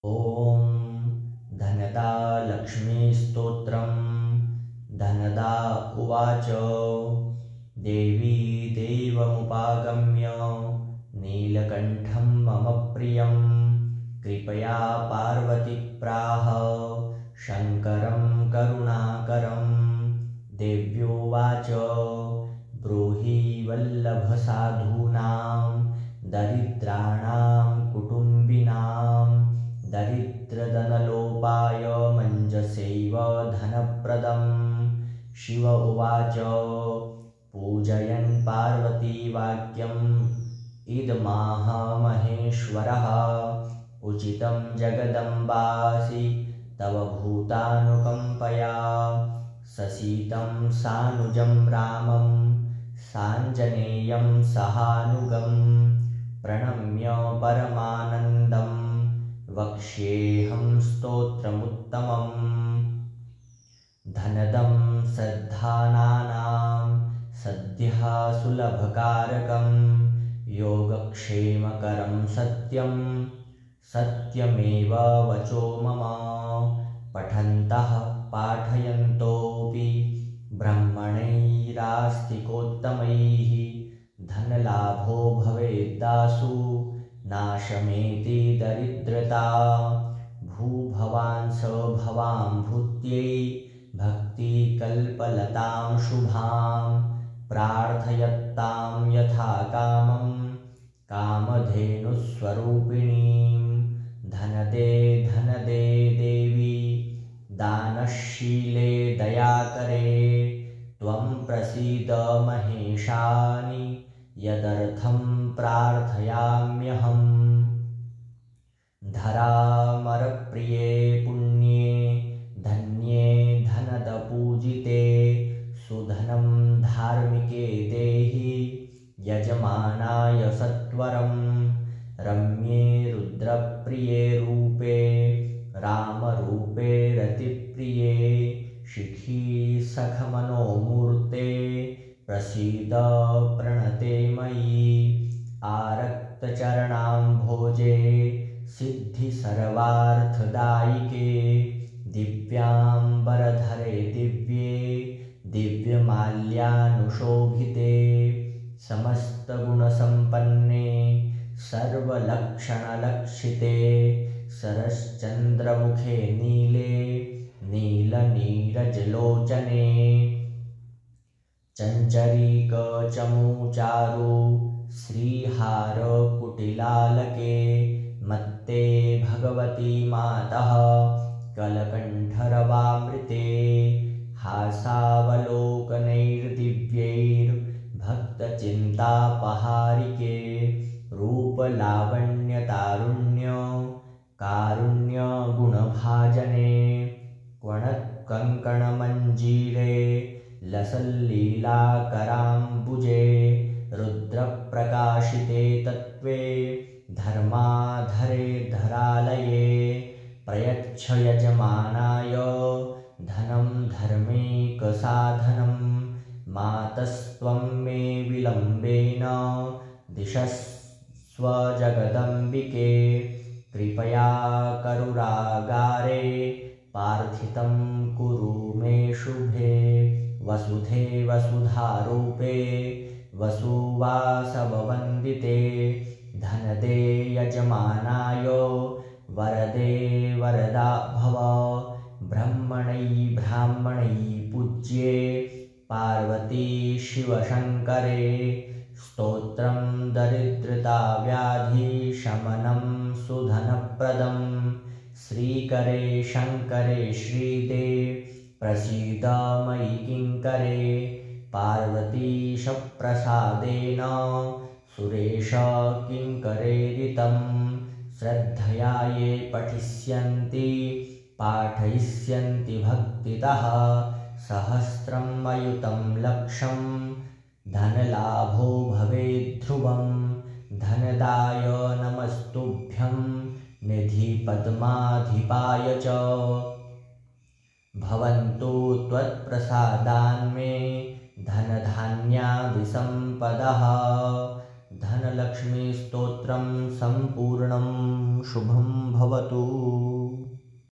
ॐ धनदा लक्ष्मीस्तोत्रम्। धनदा उवाच देवी देवमुपागम्य नीलकण्ठं मम प्रियं कृपया पार्वती प्राह शङ्करं करुणाकरं। देव्योवाच ब्रूहि वल्लभसाधूनां दरिद्राणां कुटुम्बिनां दरिद्रधनलोपाय मञ्जसैव धनप्रदं। शिव उवाच पूजयन् पार्वतीवाक्यम् इदमाह महेश्वरः उचितं जगदम्बासि तव भूतानुकम्पया। ससीतं सानुजं रामं साञ्जनेयं सहानुगं प्रणम्य परमानन्दं वक्ष्येऽहं स्तोत्रमुत्तमम्। धनदं श्रद्धानां सद्यः सुलभकारकं योगक्षेमकरं सत्यं सत्यमेव वचो मम। पठन्तः पाठयन्तोऽपि ब्राह्मणैरास्तिकोत्तमैः धनलाभो भवेद्दासु नाशमेति दरिद्रता। भूभवान् स भवां भूत्यै भक्तिकल्पलतां शुभां प्रार्थयत्तां यथा कामं कामधेनुस्वरूपिणीं। धनदे धनदे देवी दानशीले दयाकरे त्वं प्रसीद महेशानि यदर्थं प्रार्थयाम्यहम्। धरामरप्रिये पुण्ये धन्ये धनदपूजिते सुधनं धार्मिके देहि यजमानाय सत्वरं। रम्ये रुद्रप्रिये रूपे रामरूपे रतिप्रिये शिखी सखमनोमूर्ते प्रसीद प्रणते मयि। आरक्तचरणाम्भोजे सिद्धि सर्वार्थदायिके दिव्याम्बरधरे दिव्ये दिव्यमाल्यानुशोभिते समस्तगुणसम्पन्ने सर्वलक्षणलक्षिते सरश्चन्द्रमुखे नीले नीलनीरजलोचने। चञ्चरीकचमूचारु श्रीहारकुटिलालके मत्ते भगवती मातः कलकण्ठरवामृते। हासावलोकनैर्दिव्यैर्भक्तचिन्तापहारिके रूपलावण्यतारुण्य कारुण्यगुणभाजने। क्वणत्कङ्कणमञ्जीरे लसल्लीलाकराम्बुजे रुद्रप्रकाशिते तत्त्वे धर्माधरे धरालये। प्रयच्छ यजमानाय धनं धर्मैकसाधनं मातस्त्वं मे विलम्बेन दिशस्व जगदम्बिके। कृपया करुणागारे पार्थितं कुरु मे शुभे। वसुधे वसुधारूपे वसुवासववन्दिते धनदे यजमानाय वरदे वरदा भव। ब्रह्मणै ब्राह्मणै पूज्ये पार्वती शिवशङ्करे। स्तोत्रं दरिद्रताव्याधिशमनं सुधनप्रदं श्रीकरे शङ्करे श्रीदे प्रसीद मयि किङ्करे। पार्वतीशप्रसादेन सुरेश किङ्करेरितं श्रद्धया ये पठिष्यन्ति पाठयिष्यन्ति भक्तितः सहस्रं अयुतं लक्षं धनलाभो भवेद्ध्रुवं। धनदाय नमस्तुभ्यं निधिपद्माधिपाय च। भवन्तु त्वत्प्रसादान्मे धनधान्यादिसम्पदः। धनलक्ष्मीस्तोत्रं सम्पूर्णं शुभं भवतु।